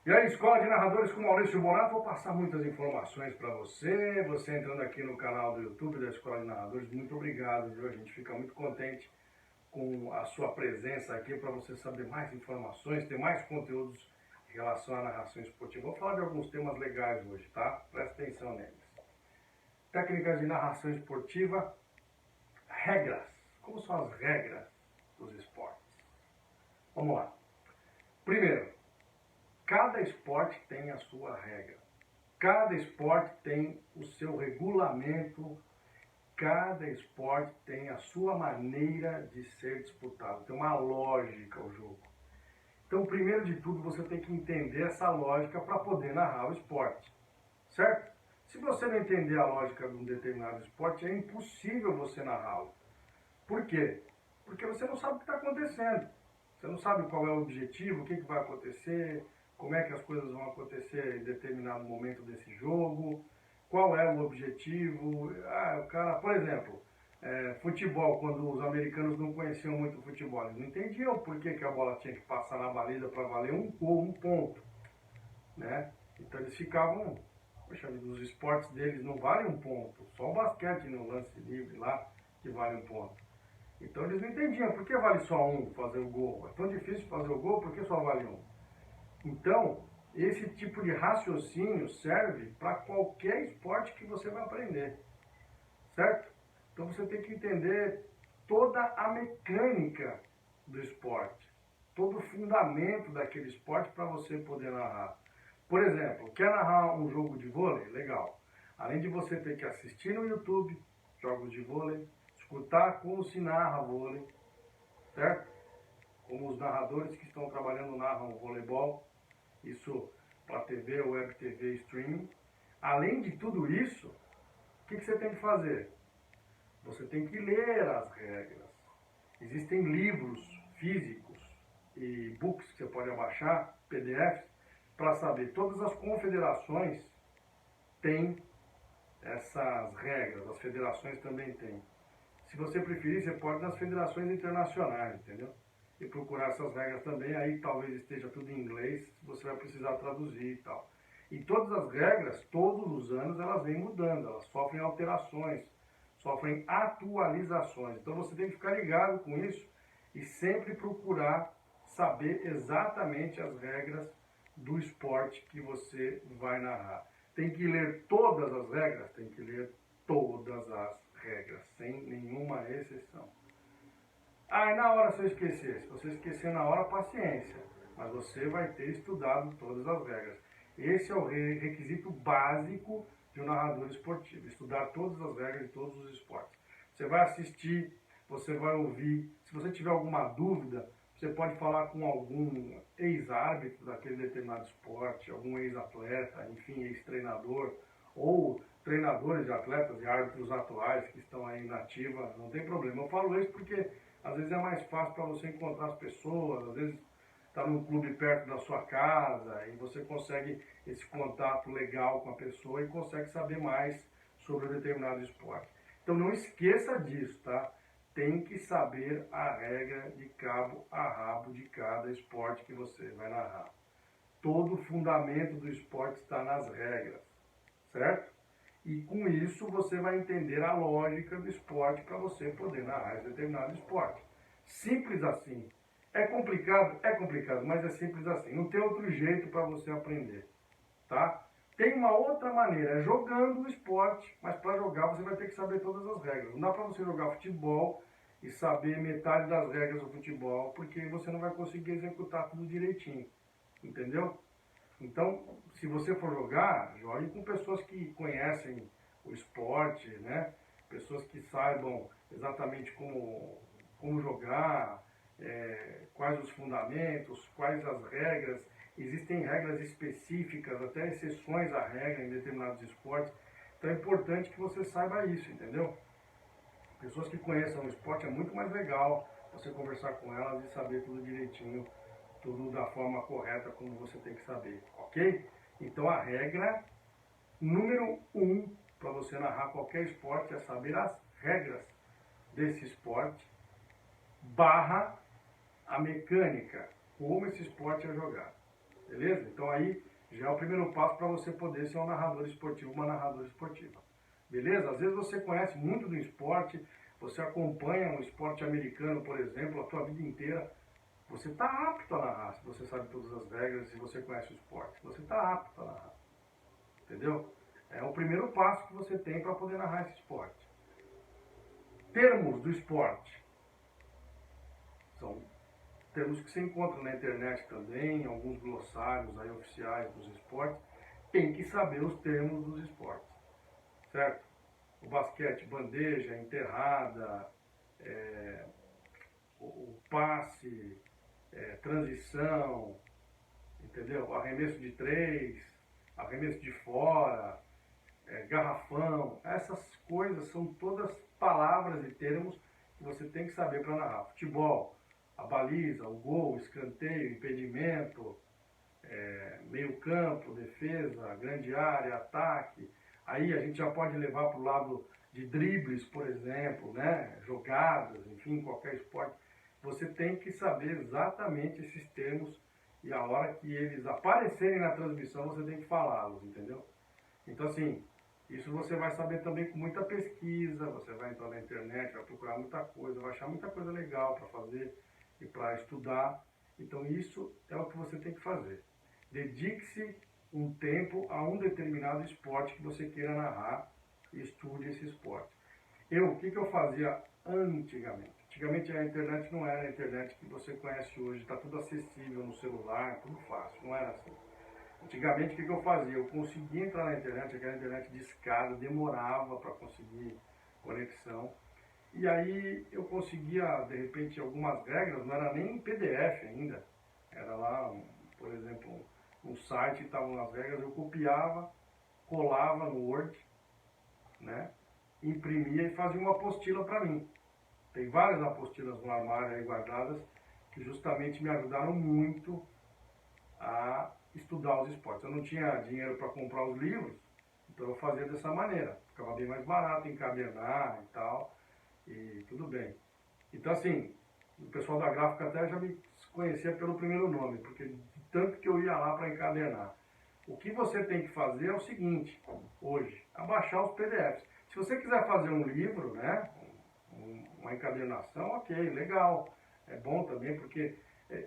E aí, Escola de Narradores com Maurício Bonato, vou passar muitas informações para você. Você entrando aqui no canal do YouTube da Escola de Narradores, muito obrigado, viu? A gente fica muito contente com a sua presença aqui para você saber mais informações, ter mais conteúdos em relação à narração esportiva. Vou falar de alguns temas legais hoje, tá? Presta atenção neles. Técnicas de narração esportiva, regras. Como são as regras dos esportes? Vamos lá. Primeiro, cada esporte tem a sua regra. Cada esporte tem o seu regulamento. Cada esporte tem a sua maneira de ser disputado. Tem uma lógica o jogo. Então, primeiro de tudo, você tem que entender essa lógica para poder narrar o esporte. Certo? Se você não entender a lógica de um determinado esporte, é impossível você narrá-lo. Por quê? Porque você não sabe o que está acontecendo. Você não sabe qual é o objetivo, o que vai acontecer, como é que as coisas vão acontecer em determinado momento desse jogo, qual é o objetivo. O cara, por exemplo, futebol, quando os americanos não conheciam muito futebol, eles não entendiam por que a bola tinha que passar na baliza para valer um ponto, né? Então eles ficavam, poxa, os esportes deles não valem um ponto, só o basquete no lance livre lá que vale um ponto. Então eles não entendiam por que vale só um fazer o gol. É tão difícil fazer o gol, por que só vale um? Então, esse tipo de raciocínio serve para qualquer esporte que você vai aprender, certo? Então você tem que entender toda a mecânica do esporte, todo o fundamento daquele esporte para você poder narrar. Por exemplo, quer narrar um jogo de vôlei? Legal. Além de você ter que assistir no YouTube jogos de vôlei, escutar como se narra vôlei, certo? Como os narradores que estão trabalhando narram voleibol, isso para TV, web TV, streaming. Além de tudo isso, o que você tem que fazer? Você tem que ler as regras. Existem livros físicos e books que você pode abaixar, PDFs, para saber. Todas as confederações têm essas regras, as federações também têm. Se você preferir, você pode ir nas federações internacionais, entendeu? E procurar essas regras também, aí talvez esteja tudo em inglês, você vai precisar traduzir e tal. E todas as regras, todos os anos, elas vêm mudando, elas sofrem alterações, sofrem atualizações. Então você tem que ficar ligado com isso e sempre procurar saber exatamente as regras do esporte que você vai narrar. Tem que ler todas as regras? Tem que ler todas as regras, sem nenhuma exceção. E na hora se eu esquecer? Se você esquecer na hora, paciência. Mas você vai ter estudado todas as regras. Esse é o requisito básico de um narrador esportivo. Estudar todas as regras de todos os esportes. Você vai assistir, você vai ouvir. Se você tiver alguma dúvida, você pode falar com algum ex-árbitro daquele determinado esporte, algum ex-atleta, enfim, ex-treinador, ou treinadores de atletas e árbitros atuais que estão aí na ativa, não tem problema. Eu falo isso porque às vezes é mais fácil para você encontrar as pessoas, às vezes está num clube perto da sua casa e você consegue esse contato legal com a pessoa e consegue saber mais sobre um determinado esporte. Então não esqueça disso, tá? Tem que saber a regra de cabo a rabo de cada esporte que você vai narrar. Todo o fundamento do esporte está nas regras, certo? E com isso você vai entender a lógica do esporte para você poder narrar esse determinado esporte. Simples assim. É complicado, mas é simples assim. Não tem outro jeito para você aprender, tá? Tem uma outra maneira, é jogando o esporte, mas para jogar você vai ter que saber todas as regras. Não dá para você jogar futebol e saber metade das regras do futebol, porque você não vai conseguir executar tudo direitinho, entendeu? Então, se você for jogar, jogue com pessoas que conhecem o esporte, né? Pessoas que saibam exatamente como jogar, quais os fundamentos, quais as regras. Existem regras específicas, até exceções à regra em determinados esportes. Então é importante que você saiba isso, entendeu? Pessoas que conheçam o esporte é muito mais legal você conversar com elas e saber tudo direitinho, tudo da forma correta como você tem que saber, ok? Então a regra número 1 para você narrar qualquer esporte é saber as regras desse esporte barra a mecânica, como esse esporte é jogado. beleza? Então aí já é o primeiro passo para você poder ser um narrador esportivo, uma narradora esportiva, beleza? Às vezes você conhece muito do esporte, você acompanha um esporte americano, por exemplo, a tua vida inteira, você está apto a narrar, se você sabe todas as regras, se você conhece o esporte, você está apto a narrar, entendeu? É o primeiro passo que você tem para poder narrar esse esporte. Termos do esporte. São termos que você encontra na internet também, alguns glossários aí oficiais dos esportes. Tem que saber os termos dos esportes, certo? O basquete, bandeja, enterrada, o passe, transição, entendeu? Arremesso de três, arremesso de fora, garrafão. Essas coisas são todas palavras e termos que você tem que saber para narrar. Futebol, a baliza, o gol, o escanteio, impedimento, meio campo, defesa, grande área, ataque. Aí a gente já pode levar para o lado de dribles, por exemplo, né? Jogadas, enfim, qualquer esporte. Você tem que saber exatamente esses termos e a hora que eles aparecerem na transmissão você tem que falá-los, entendeu? Então assim, isso você vai saber também com muita pesquisa, você vai entrar na internet, vai procurar muita coisa, vai achar muita coisa legal para fazer e para estudar. Então isso é o que você tem que fazer. Dedique-se um tempo a um determinado esporte que você queira narrar e estude esse esporte. O que eu fazia antigamente? Antigamente a internet não era a internet que você conhece hoje, está tudo acessível no celular, tudo fácil, não era assim. Antigamente, o que eu fazia? Eu conseguia entrar na internet, aquela internet de escada, demorava para conseguir conexão. E aí eu conseguia, de repente, algumas regras, não era nem em PDF ainda. Era lá, por exemplo, um site, estavam as regras, eu copiava, colava no Word, né? Imprimia e fazia uma apostila para mim. Tem várias apostilas no armário aí guardadas que justamente me ajudaram muito a estudar os esportes. Eu não tinha dinheiro para comprar os livros, então eu fazia dessa maneira. Ficava bem mais barato encadernar e tal, e tudo bem. Então assim, o pessoal da gráfica até já me conhecia pelo primeiro nome, porque de tanto que eu ia lá para encadernar. O que você tem que fazer é o seguinte, hoje, abaixar os PDFs. Se você quiser fazer um livro, né, uma encadernação, ok, legal. É bom também, porque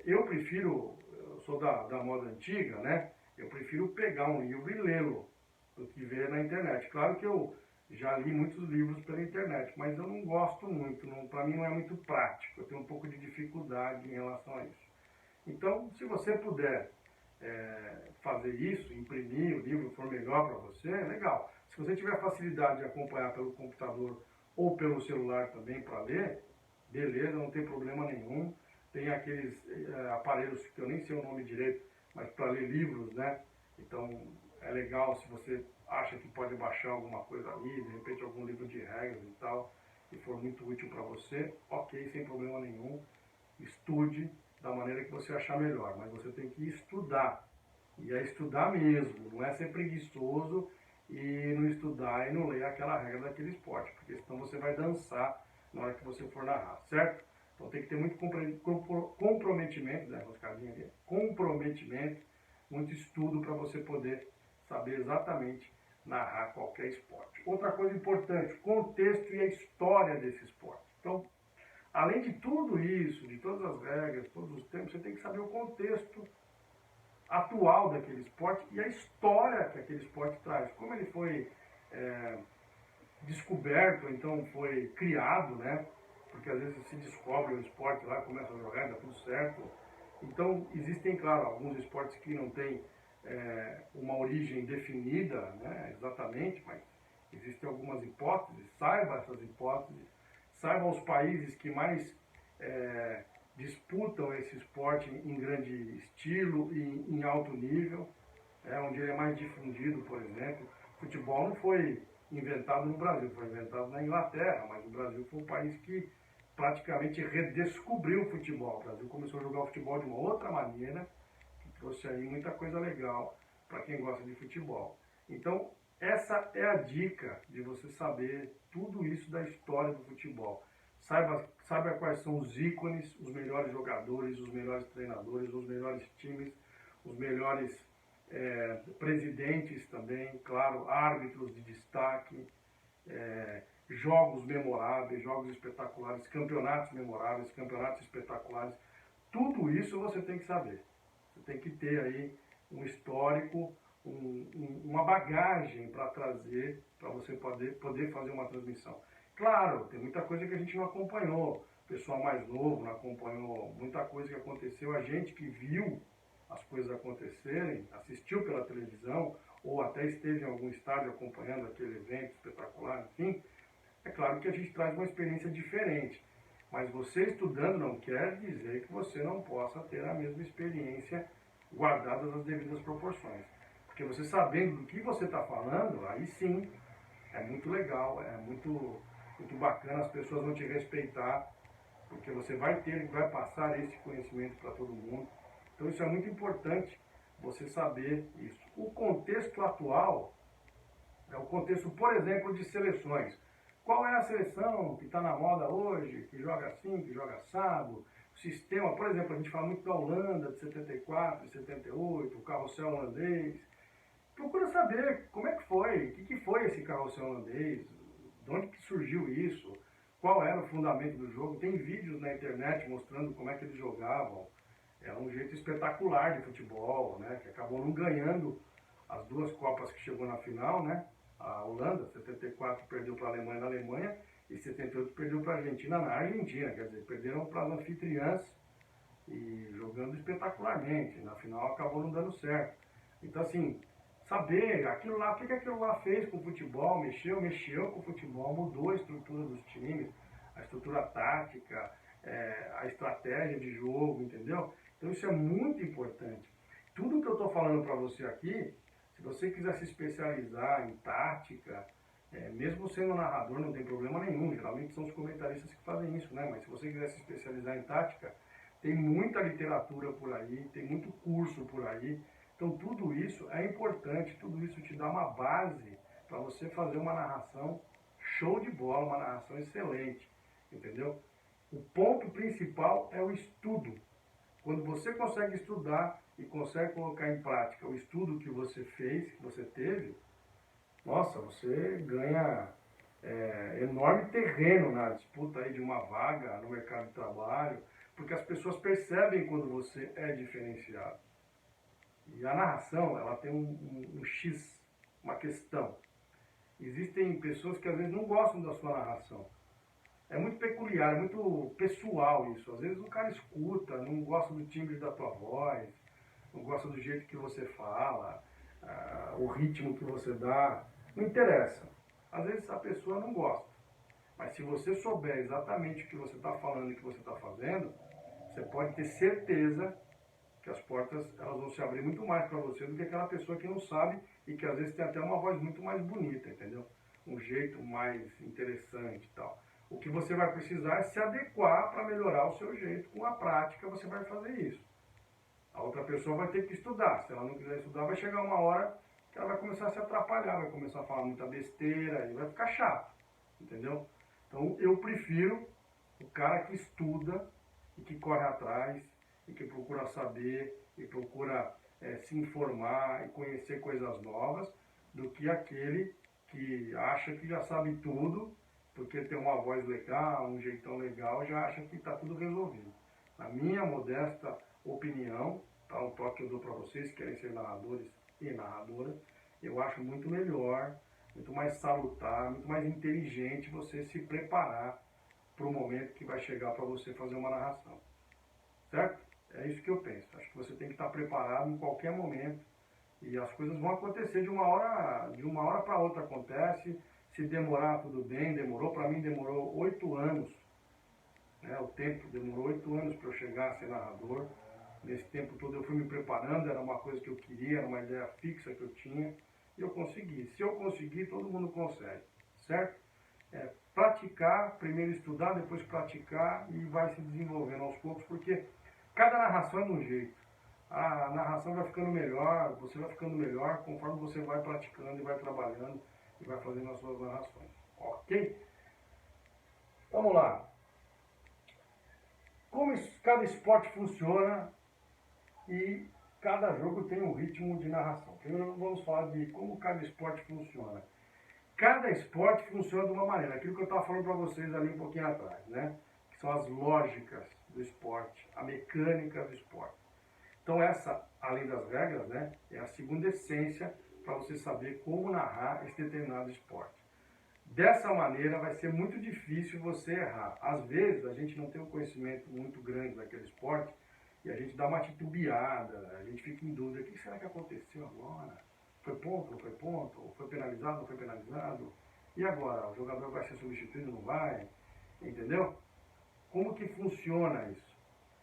eu prefiro, eu sou da moda antiga, né? Eu prefiro pegar um livro e lê-lo do que ver na internet. Claro que eu já li muitos livros pela internet, mas eu não gosto muito, para mim não é muito prático, eu tenho um pouco de dificuldade em relação a isso. Então, se você puder fazer isso, imprimir o livro, for melhor para você, legal. Se você tiver facilidade de acompanhar pelo computador ou pelo celular também para ler, beleza, não tem problema nenhum. Tem aqueles aparelhos que eu nem sei o nome direito, mas para ler livros, né? Então é legal se você acha que pode baixar alguma coisa ali, de repente algum livro de regras e tal, e for muito útil para você, ok, sem problema nenhum. Estude da maneira que você achar melhor, mas você tem que estudar. E é estudar mesmo, não é ser preguiçoso e não estudar e não ler aquela regra daquele esporte, porque senão você vai dançar na hora que você for narrar, certo? Então tem que ter muito comprometimento, né, ali, comprometimento, muito estudo para você poder saber exatamente narrar qualquer esporte. Outra coisa importante, contexto e a história desse esporte. Então, além de tudo isso, de todas as regras, todos os termos, você tem que saber o contexto atual daquele esporte e a história que aquele esporte traz. Como ele foi descoberto, então foi criado, né? Porque às vezes se descobre o esporte lá, começa a jogar, dá tudo certo. Então existem, claro, alguns esportes que não têm uma origem definida, né, exatamente, mas existem algumas hipóteses, saiba essas hipóteses, saiba os países que mais disputam esse esporte em grande estilo e em alto nível, onde ele é mais difundido, por exemplo. O futebol não foi inventado no Brasil, foi inventado na Inglaterra, mas o Brasil foi um país que praticamente redescobriu o futebol. O Brasil começou a jogar o futebol de uma outra maneira, que trouxe aí muita coisa legal para quem gosta de futebol. Então, essa é a dica de você saber tudo isso da história do futebol. Saiba quais são os ícones, os melhores jogadores, os melhores treinadores, os melhores times, os melhores presidentes também, claro, árbitros de destaque, jogos memoráveis, jogos espetaculares, campeonatos memoráveis, campeonatos espetaculares. Tudo isso você tem que saber. Você tem que ter aí um histórico, uma bagagem para trazer, para você poder fazer uma transmissão. Claro, tem muita coisa que a gente não acompanhou. O pessoal mais novo não acompanhou muita coisa que aconteceu. A gente que viu as coisas acontecerem, assistiu pela televisão, ou até esteve em algum estádio acompanhando aquele evento espetacular, enfim, é claro que a gente traz uma experiência diferente. Mas você estudando não quer dizer que você não possa ter a mesma experiência guardadas as devidas proporções. Porque você sabendo do que você está falando, aí sim, é muito legal, é muito bacana, as pessoas vão te respeitar, porque você vai passar esse conhecimento para todo mundo. Então isso é muito importante, você saber isso. O contexto atual é o contexto, por exemplo, de seleções. Qual é a seleção que está na moda hoje, que joga assim, que joga assado? O sistema, por exemplo, a gente fala muito da Holanda, de 74, de 78, o carrossel holandês. Procura saber como é que foi, o que foi esse carrossel holandês, de onde que surgiu isso, qual era o fundamento do jogo. Tem vídeos na internet mostrando como é que eles jogavam. É um jeito espetacular de futebol, né? Que acabou não ganhando as duas Copas que chegou na final, né? A Holanda, 74 perdeu para a Alemanha na Alemanha e 78 perdeu para a Argentina na Argentina. Quer dizer, perderam para as anfitriãs e jogando espetacularmente. Na final acabou não dando certo. Então, assim, saber aquilo lá, o que aquilo lá fez com o futebol, mexeu com o futebol, mudou a estrutura dos times, a estrutura tática, a estratégia de jogo, entendeu? Então isso é muito importante. Tudo que eu estou falando para você aqui, se você quiser se especializar em tática, mesmo sendo narrador não tem problema nenhum, geralmente são os comentaristas que fazem isso, né? Mas se você quiser se especializar em tática, tem muita literatura por aí, tem muito curso por aí. Então tudo isso é importante, tudo isso te dá uma base para você fazer uma narração show de bola, uma narração excelente, entendeu? O ponto principal é o estudo. Quando você consegue estudar e consegue colocar em prática o estudo que você fez, que você teve, nossa, você ganha enorme terreno na disputa aí de uma vaga no mercado de trabalho, porque as pessoas percebem quando você é diferenciado. E a narração, ela tem um X, uma questão. Existem pessoas que às vezes não gostam da sua narração. É muito peculiar, é muito pessoal isso. Às vezes o cara escuta, não gosta do timbre da tua voz, não gosta do jeito que você fala, o ritmo que você dá. Não interessa. Às vezes a pessoa não gosta. Mas se você souber exatamente o que você está falando e o que você está fazendo, você pode ter certeza que as portas elas vão se abrir muito mais para você do que aquela pessoa que não sabe e que às vezes tem até uma voz muito mais bonita, entendeu? Um jeito mais interessante e tal. O que você vai precisar é se adequar para melhorar o seu jeito. Com a prática você vai fazer isso. A outra pessoa vai ter que estudar. Se ela não quiser estudar, vai chegar uma hora que ela vai começar a se atrapalhar, vai começar a falar muita besteira e vai ficar chato, entendeu? Então eu prefiro o cara que estuda e que corre atrás e que procura saber e procura se informar e conhecer coisas novas do que aquele que acha que já sabe tudo, porque tem uma voz legal, um jeitão legal, já acha que está tudo resolvido. Na minha modesta opinião, tá, um toque que eu dou para vocês que querem ser narradores e narradoras, eu acho muito melhor, muito mais salutar, muito mais inteligente você se preparar para o momento que vai chegar para você fazer uma narração. Certo? É isso que eu penso. Acho que você tem que estar preparado em qualquer momento e as coisas vão acontecer de uma hora para outra acontece. Se demorar, tudo bem, demorou. Para mim demorou 8 anos. Né? O tempo demorou 8 anos para eu chegar a ser narrador. Nesse tempo todo eu fui me preparando, era uma coisa que eu queria, era uma ideia fixa que eu tinha. E eu consegui. Se eu conseguir, todo mundo consegue. Certo? Praticar, primeiro estudar, depois praticar e vai se desenvolvendo aos poucos, porque cada narração é de um jeito. A narração vai ficando melhor, você vai ficando melhor conforme você vai praticando e vai trabalhando e vai fazendo as suas narrações. Ok? Vamos lá. Como cada esporte funciona e Cada jogo tem um ritmo de narração. Primeiro vamos falar de como cada esporte funciona. Cada esporte funciona de uma maneira, aquilo que eu estava falando para vocês ali um pouquinho atrás, né? Que são as lógicas do esporte, a mecânica do esporte. Então essa, além das regras, né, é a segunda essência para você saber como narrar esse determinado esporte. Dessa maneira vai ser muito difícil você errar. Às vezes a gente não tem um conhecimento muito grande daquele esporte e a gente dá uma titubeada, a gente fica em dúvida, o que será que aconteceu agora? Foi ponto, não foi ponto? Foi penalizado, não foi penalizado? E agora? O jogador vai ser substituído, não vai? Entendeu? Como que funciona isso?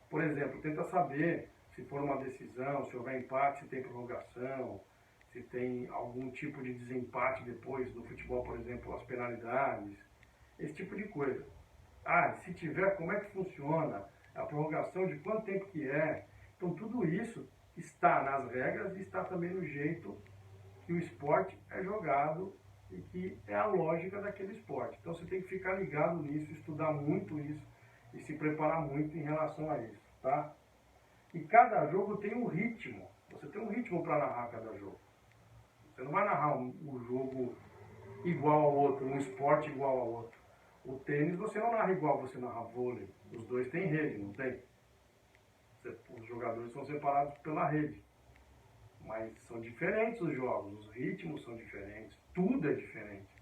Por exemplo, tenta saber se for uma decisão, se houver empate, se tem prorrogação, se tem algum tipo de desempate depois no futebol, por exemplo, as penalidades, esse tipo de coisa. Ah, se tiver, como é que funciona? A prorrogação, de quanto tempo que é? Então tudo isso está nas regras e está também no jeito que o esporte é jogado e que é a lógica daquele esporte. Então você tem que ficar ligado nisso, estudar muito isso e se preparar muito em relação a isso, tá? E cada jogo tem um ritmo. Você tem um ritmo para narrar cada jogo. Você não vai narrar um jogo igual ao outro, um esporte igual ao outro. O tênis você não narra igual você narra vôlei. Os dois têm rede, não tem? Os jogadores são separados pela rede. Mas são diferentes os jogos, os ritmos são diferentes, tudo é diferente.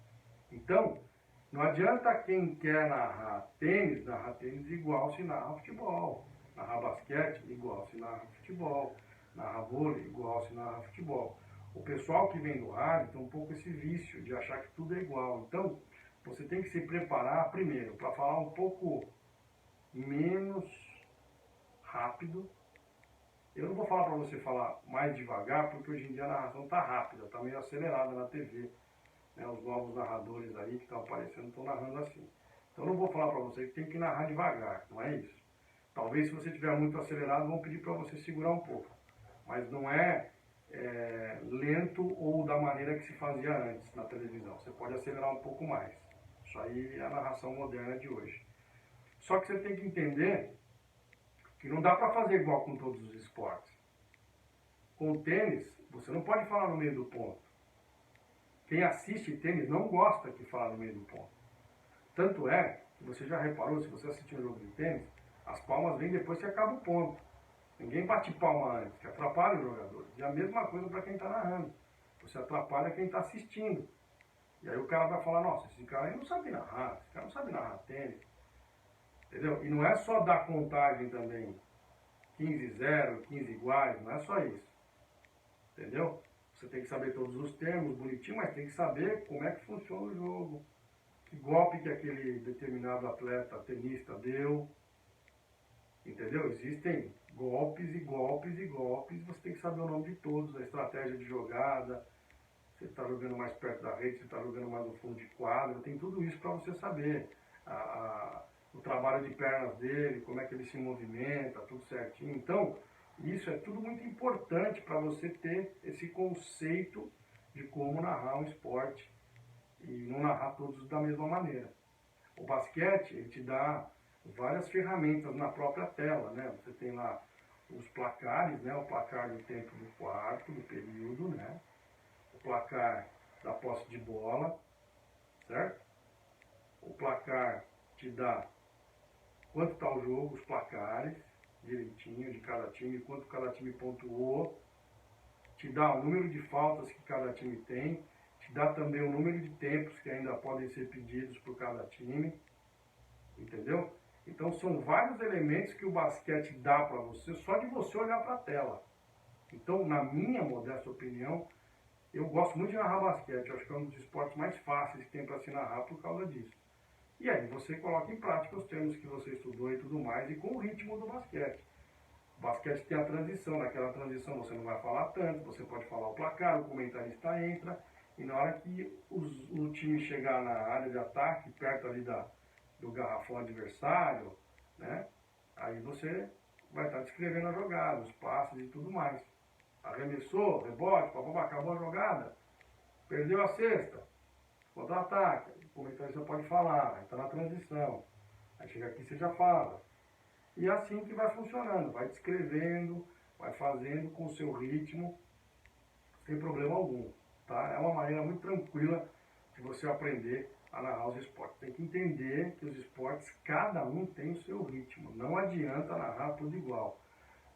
Então, não adianta quem quer narrar tênis igual se narra futebol. Narrar basquete, igual se narra futebol. Narrar vôlei, igual se narra futebol. O pessoal que vem do rádio tem um pouco esse vício de achar que tudo é igual. Então, você tem que se preparar primeiro para falar um pouco menos rápido. Eu não vou falar para você falar mais devagar, porque hoje em dia a narração está rápida, está meio acelerada na TV. Né? Os novos narradores aí que estão aparecendo estão narrando assim. Então eu não vou falar para você que tem que narrar devagar, não é isso. Talvez se você estiver muito acelerado, vão pedir para você segurar um pouco. Mas não é, lento ou da maneira que se fazia antes na televisão. Você pode acelerar um pouco mais. Isso aí é a narração moderna de hoje. Só que você tem que entender que não dá para fazer igual com todos os esportes. Com o tênis, você não pode falar no meio do ponto. Quem assiste tênis não gosta que fala no meio do ponto. Tanto é que você já reparou, se você assistir um jogo de tênis, as palmas vêm depois que acaba o ponto. Ninguém bate palma antes, que atrapalha o jogador. E a mesma coisa para quem está narrando. Você atrapalha quem está assistindo. E aí o cara vai falar, nossa, esse cara aí não sabe narrar, esse cara não sabe narrar tênis. Entendeu? E não é só dar contagem também, 15-0, 15 iguais, não é só isso. Entendeu? Você tem que saber todos os termos, bonitinho, mas tem que saber como é que funciona o jogo. Que golpe que aquele determinado atleta, tenista deu. Entendeu? Existem golpes e golpes e golpes, você tem que saber o nome de todos, a estratégia de jogada, você está jogando mais perto da rede, você está jogando mais no fundo de quadra, tem tudo isso para você saber. O trabalho de pernas dele, como é que ele se movimenta, tudo certinho. Então, isso é tudo muito importante para você ter esse conceito de como narrar um esporte e não narrar todos da mesma maneira. O basquete, ele te dá várias ferramentas na própria tela, né? Você tem lá os placares, né? O placar do tempo do quarto, do período, né? O placar da posse de bola, certo? O placar te dá quanto está o jogo, os placares, direitinho de cada time, quanto cada time pontuou, te dá o número de faltas que cada time tem, te dá também o número de tempos que ainda podem ser pedidos por cada time, entendeu? Então são vários elementos que o basquete dá para você, só de você olhar para a tela. Então, na minha modesta opinião, eu gosto muito de narrar basquete, eu acho que é um dos esportes mais fáceis que tem para se narrar por causa disso. E aí você coloca em prática os termos que você estudou e tudo mais, e com o ritmo do basquete. O basquete tem a transição, naquela transição você não vai falar tanto, você pode falar o placar, o comentarista entra, e na hora que o time chegar na área de ataque, perto ali do garrafão adversário, né, aí você vai estar descrevendo a jogada, os passes e tudo mais. Arremessou, rebote, papapá, acabou a jogada, perdeu a cesta, contra-ataque, o comentarista pode falar, aí está na transição, aí chega aqui você já fala. E é assim que vai funcionando, vai descrevendo, vai fazendo com o seu ritmo, sem problema algum, tá? É uma maneira muito tranquila de você aprender a narrar os esportes. Tem que entender que os esportes, cada um tem o seu ritmo. Não adianta narrar tudo igual.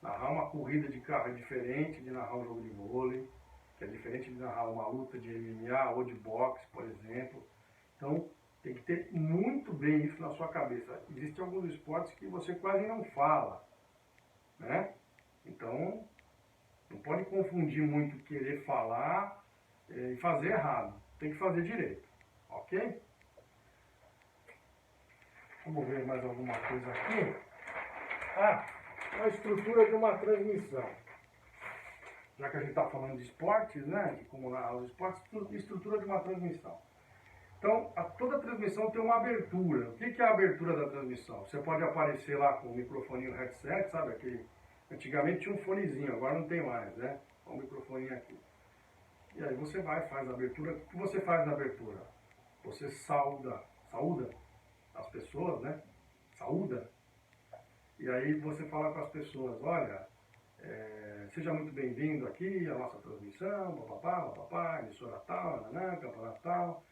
Narrar uma corrida de carro é diferente de narrar um jogo de vôlei, que é diferente de narrar uma luta de MMA ou de boxe, por exemplo. Então, tem que ter muito bem isso na sua cabeça. Existem alguns esportes que você quase não fala, né? Então, não pode confundir muito querer falar e fazer errado. Tem que fazer direito, ok? Vamos ver mais alguma coisa aqui. A estrutura de uma transmissão. Já que a gente está falando de esportes, né? De como narrar os esportes, estrutura de uma transmissão. Então, toda transmissão tem uma abertura. O que é a abertura da transmissão? Você pode aparecer lá com o microfone no headset, sabe? Aquele, antigamente tinha um fonezinho, agora não tem mais, né? Olha o microfone aqui. E aí você vai, faz a abertura. O que você faz na abertura? Você saúda as pessoas, né? Saúda. E aí você fala com as pessoas, olha, seja muito bem-vindo aqui à nossa transmissão, papapá, emissora tal, campeonato tal.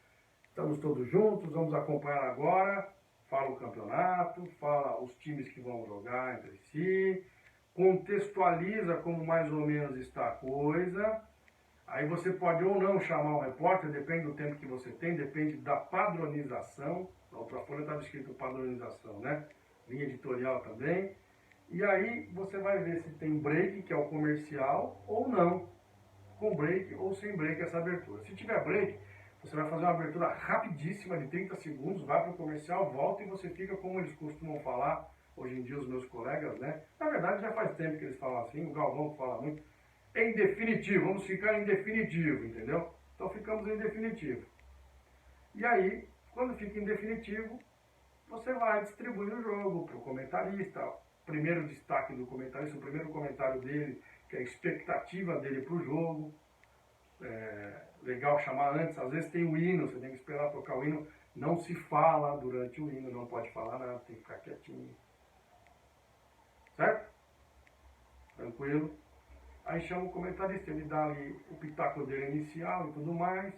Estamos todos juntos, vamos acompanhar agora, fala o campeonato, fala os times que vão jogar entre si, contextualiza como mais ou menos está a coisa. Aí você pode ou não chamar o repórter, depende do tempo que você tem, depende da padronização. Na outra folha estava escrito padronização, né? Linha editorial também. E aí você vai ver se tem break, que é o comercial, ou não. Com break ou sem break essa abertura. Se tiver break, você vai fazer uma abertura rapidíssima de 30 segundos, vai para o comercial, volta e você fica como eles costumam falar, hoje em dia os meus colegas, né? Na verdade já faz tempo que eles falam assim, o Galvão fala muito, em definitivo, vamos ficar em definitivo, entendeu? Então ficamos em definitivo. E aí, quando fica em definitivo, você vai distribuir o jogo para o comentarista, primeiro destaque do comentarista, o primeiro comentário dele, que é a expectativa dele para o jogo. Legal chamar antes, às vezes tem o hino, você tem que esperar tocar o hino, não se fala durante o hino, não pode falar nada, tem que ficar quietinho. Certo? Tranquilo? Aí chama o comentarista, ele dá ali o pitaco dele inicial e tudo mais.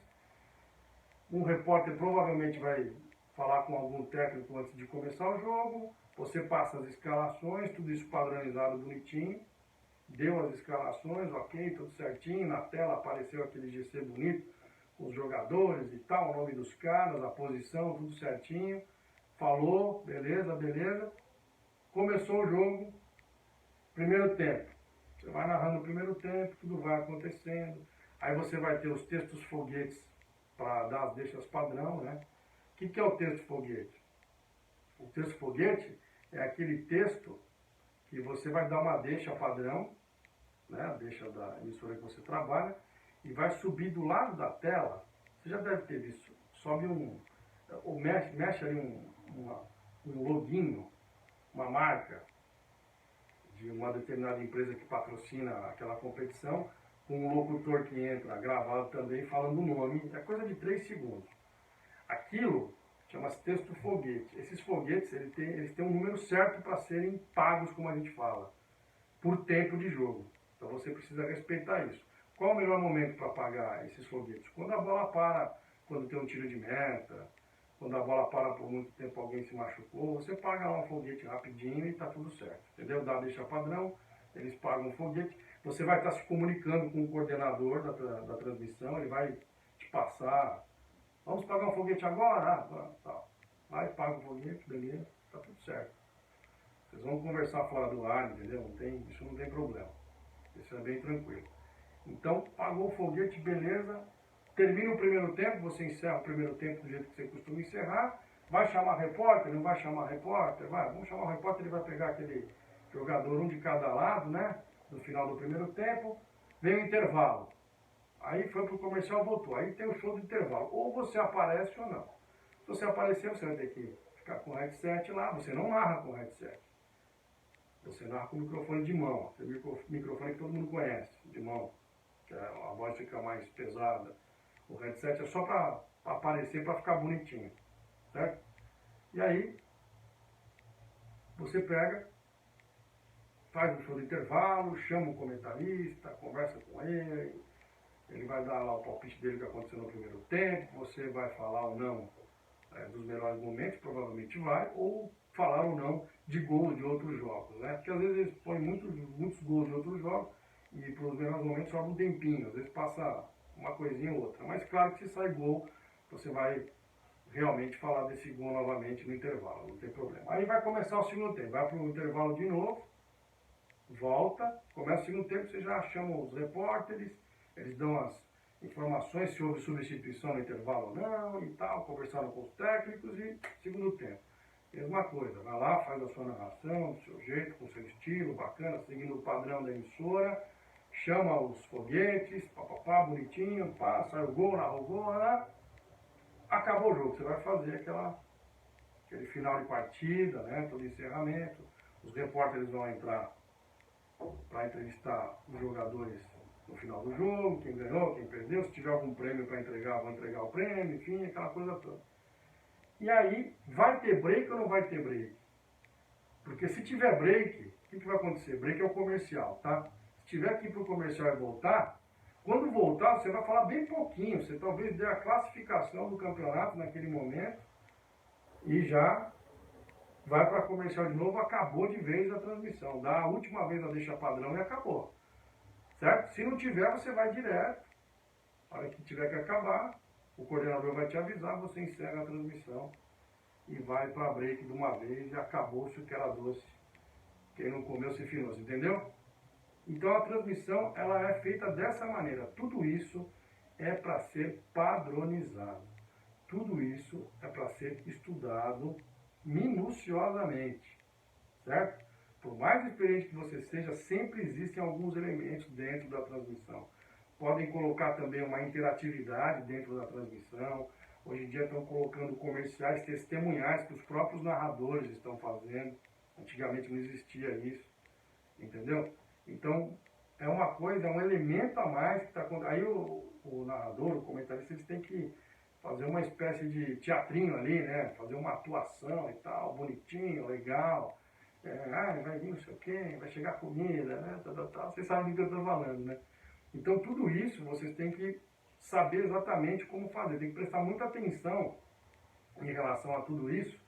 Um repórter provavelmente vai falar com algum técnico antes de começar o jogo, você passa as escalações, tudo isso padronizado, bonitinho. Deu as escalações, ok, tudo certinho, na tela apareceu aquele GC bonito, com os jogadores e tal, o nome dos caras, a posição, tudo certinho. Falou, beleza, beleza. Começou o jogo, primeiro tempo. Você vai narrando o primeiro tempo, tudo vai acontecendo. Aí você vai ter os textos foguetes para dar as deixas padrão, né? O que é o texto foguete? O texto foguete é aquele texto que você vai dar uma deixa padrão, né, a deixa da emissora que você trabalha, e vai subir do lado da tela, você já deve ter visto, sobe ou mexe ali um loginho, uma marca de uma determinada empresa que patrocina aquela competição, com um locutor que entra gravado também falando o nome, é coisa de 3 segundos. Aquilo chama-se texto foguete. Esses foguetes, eles têm um número certo para serem pagos, como a gente fala, por tempo de jogo. Então você precisa respeitar isso. Qual o melhor momento para pagar esses foguetes? Quando a bola para, quando tem um tiro de meta, quando a bola para por muito tempo, alguém se machucou, você paga lá um foguete rapidinho e está tudo certo. Entendeu? Dá deixa padrão, eles pagam um foguete. Você vai estar se comunicando com o coordenador da transmissão, ele vai te passar. Vamos pagar um foguete agora? Tá. Vai, paga o foguete, beleza, tá tudo certo. Vocês vão conversar fora do ar, entendeu? Isso não tem problema. Isso é bem tranquilo. Então, pagou o foguete, beleza. Termina o primeiro tempo, você encerra o primeiro tempo do jeito que você costuma encerrar. Vai chamar repórter, não vai chamar repórter? Vai, vamos chamar o repórter, ele vai pegar aquele jogador, um de cada lado, né? No final do primeiro tempo. Vem o intervalo. Aí foi pro comercial, voltou. Aí tem o show do intervalo. Ou você aparece ou não. Se você aparecer, você vai ter que ficar com o headset lá. Você não narra com o headset. Você narra com o microfone de mão. Aquele microfone que todo mundo conhece, de mão. Que a voz fica mais pesada. O headset é só para aparecer, para ficar bonitinho. Certo? E aí, você pega, faz o show do intervalo, chama o comentarista, conversa com ele, ele vai dar lá o palpite dele que aconteceu no primeiro tempo, você vai falar ou não dos melhores momentos, provavelmente vai, ou falar ou não de gols de outros jogos, né? Porque às vezes eles põem muitos gols de outros jogos e para os melhores momentos sobra um tempinho, às vezes passa uma coisinha ou outra. Mas claro que se sai gol, você vai realmente falar desse gol novamente no intervalo, não tem problema. Aí vai começar o segundo tempo, vai para o intervalo de novo, volta, começa o segundo tempo, você já chama os repórteres, eles dão as informações se houve substituição no intervalo ou não e tal, conversaram com os técnicos e segundo tempo. Mesma coisa, vai lá, faz a sua narração, do seu jeito, com o seu estilo, bacana, seguindo o padrão da emissora, chama os foguetes, papapá, bonitinho, pá, sai o gol, narra o gol, lá, acabou o jogo, você vai fazer aquele final de partida, né, todo encerramento, os repórteres vão entrar para entrevistar os jogadores no final do jogo, quem ganhou, quem perdeu, se tiver algum prêmio para entregar, vão entregar o prêmio, enfim, aquela coisa toda. E aí, vai ter break ou não vai ter break? Porque se tiver break, o que vai acontecer? Break é o comercial, tá? Se tiver que ir para o comercial e voltar, quando voltar, você vai falar bem pouquinho, você talvez dê a classificação do campeonato naquele momento e já vai para comercial de novo, acabou de vez a transmissão. Dá a última vez a deixa padrão e acabou. Certo? Se não tiver, você vai direto. A hora que tiver que acabar, o coordenador vai te avisar, você encerra a transmissão e vai para break de uma vez e acabou-se o que era doce. Quem não comeu se finou, entendeu? Então a transmissão ela é feita dessa maneira. Tudo isso é para ser padronizado. Tudo isso é para ser estudado minuciosamente, certo? Por mais experiente que você seja, sempre existem alguns elementos dentro da transmissão. Podem colocar também uma interatividade dentro da transmissão. Hoje em dia estão colocando comerciais testemunhais que os próprios narradores estão fazendo. Antigamente não existia isso, entendeu? Então, é uma coisa, é um elemento a mais que está acontecendo. Aí o narrador, o comentarista, eles têm que fazer uma espécie de teatrinho ali, né? Fazer uma atuação e tal, bonitinho, legal. Vai vir não sei o quê, vai chegar comida, né? Tal. Vocês sabem do que eu estou falando, né? Então, tudo isso vocês têm que saber exatamente como fazer. Tem que prestar muita atenção em relação a tudo isso.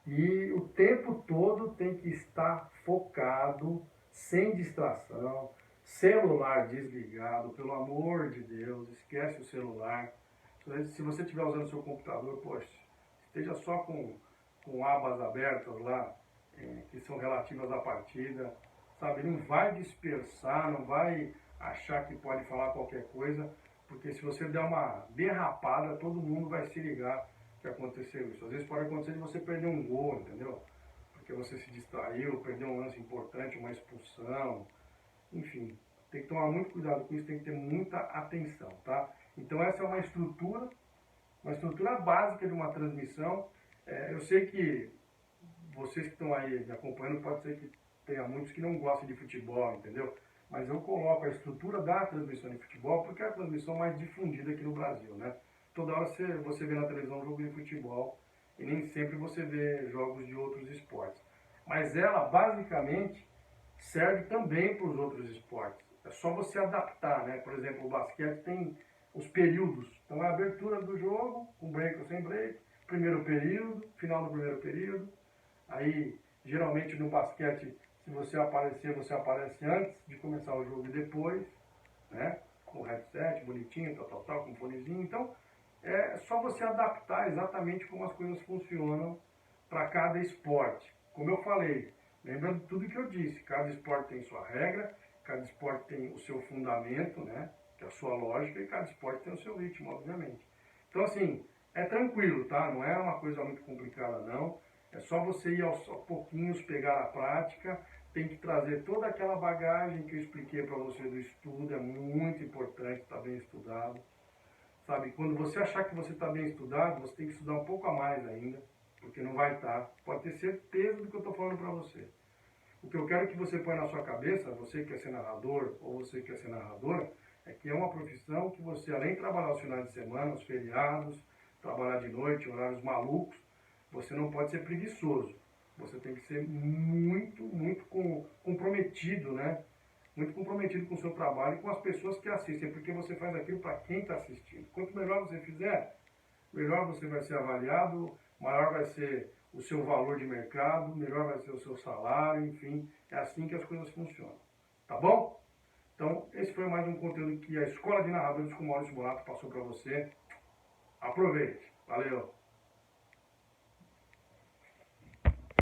E o tempo todo tem que estar focado, sem distração, celular desligado, pelo amor de Deus, esquece o celular. Se você estiver usando o seu computador, poxa, esteja só com abas abertas lá, que são relativas à partida, sabe? Não vai dispersar, não vai achar que pode falar qualquer coisa, porque se você der uma derrapada, todo mundo vai se ligar que aconteceu isso. Às vezes pode acontecer de você perder um gol, entendeu? Porque você se distraiu, perdeu um lance importante, uma expulsão, enfim. Tem que tomar muito cuidado com isso, tem que ter muita atenção, tá? Então essa é uma estrutura básica de uma transmissão. Eu sei que vocês que estão aí me acompanhando, pode ser que tenha muitos que não gostem de futebol, entendeu? Mas eu coloco a estrutura da transmissão de futebol porque é a transmissão mais difundida aqui no Brasil, né? Toda hora você vê na televisão um jogo de futebol e nem sempre você vê jogos de outros esportes. Mas ela, basicamente, serve também para os outros esportes. É só você adaptar, né? Por exemplo, o basquete tem os períodos. Então, é a abertura do jogo, com break ou sem break, primeiro período, final do primeiro período. Aí, geralmente, no basquete, se você aparecer, você aparece antes de começar o jogo e depois, né? Com o headset, bonitinho, tal, com o fonezinho. Então, é só você adaptar exatamente como as coisas funcionam para cada esporte. Como eu falei, lembrando tudo que eu disse, cada esporte tem sua regra, cada esporte tem o seu fundamento, né? Que é a sua lógica, e cada esporte tem o seu ritmo, obviamente. Então, assim, é tranquilo, tá? Não é uma coisa muito complicada, não. É só você ir aos pouquinhos, pegar a prática, tem que trazer toda aquela bagagem que eu expliquei para você do estudo, é muito importante estar bem estudado. Sabe, quando você achar que você está bem estudado, você tem que estudar um pouco a mais ainda, porque não vai estar. Pode ter certeza do que eu estou falando para você. O que eu quero que você ponha na sua cabeça, você que quer ser narrador ou você que quer ser narradora, é que é uma profissão que você, além de trabalhar os finais de semana, os feriados, trabalhar de noite, horários malucos, você não pode ser preguiçoso. Você tem que ser muito comprometido, né? Muito comprometido com o seu trabalho e com as pessoas que assistem, porque você faz aquilo para quem está assistindo. Quanto melhor você fizer, melhor você vai ser avaliado, maior vai ser o seu valor de mercado, melhor vai ser o seu salário, enfim, é assim que as coisas funcionam. Tá bom? Então, esse foi mais um conteúdo que a Escola de Narradores com Maurício Bonato passou para você. Aproveite. Valeu!